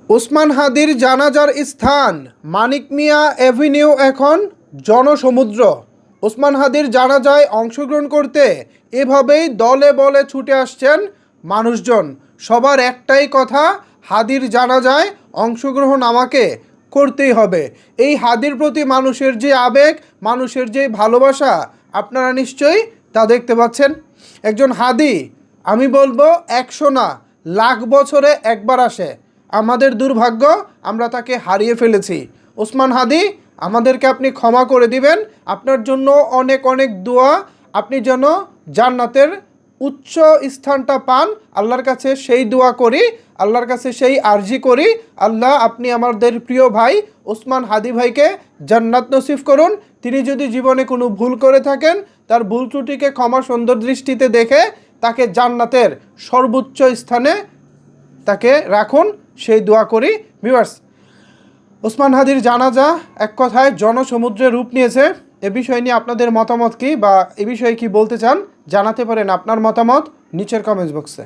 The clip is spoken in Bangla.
ওসমান হাদির জানাজার স্থান মানিক মিয়া অ্যাভিনিউ এখন জনসমুদ্র। ওসমান হাদির জানাজায় অংশগ্রহণ করতে এভাবেই দলে বলে ছুটে আসছেন মানুষজন। সবার একটাই কথা, হাদির জানাজায় অংশগ্রহণ আমাকে করতেই হবে। এই হাদির প্রতি মানুষের যে আবেগ, মানুষের যে ভালোবাসা, আপনারা নিশ্চয়ই তা দেখতে পাচ্ছেন। একজন হাদি, আমি বলবো 100 না, লাখ বছরে একবার আসে। আমাদের দুর্ভাগ্য, আমরা তাকে হারিয়ে ফেলেছি। ওসমান হাদি, আমাদেরকে আপনি ক্ষমা করে দিবেন। আপনার জন্য অনেক অনেক দোয়া। আপনি যেন জান্নাতের উচ্চ স্থানটা পান, আল্লাহর কাছে সেই দোয়া করি, আল্লাহর কাছে সেই আরজি করি। আল্লাহ, আপনি আমাদের প্রিয় ভাই ওসমান হাদি ভাইকে জান্নাত নসিব করুন। তিনি যদি জীবনে কোনো ভুল করে থাকেন, তার ভুল ত্রুটিকে ক্ষমা সুন্দর দৃষ্টিতে দেখে তাকে জান্নাতের সর্বোচ্চ স্থানে তাকে রাখুন, সেই দোয়া করি। ভিউয়ার্স, ওসমান হাদির জানাজা এক কথায় জনসমুদ্রে রূপ নিয়েছে। এ বিষয় নিয়ে আপনাদের মতামত কি, বা এ বিষয়ে কি বলতে চান, জানাতে পারেন আপনার মতামত নিচের কমেন্টস বক্সে।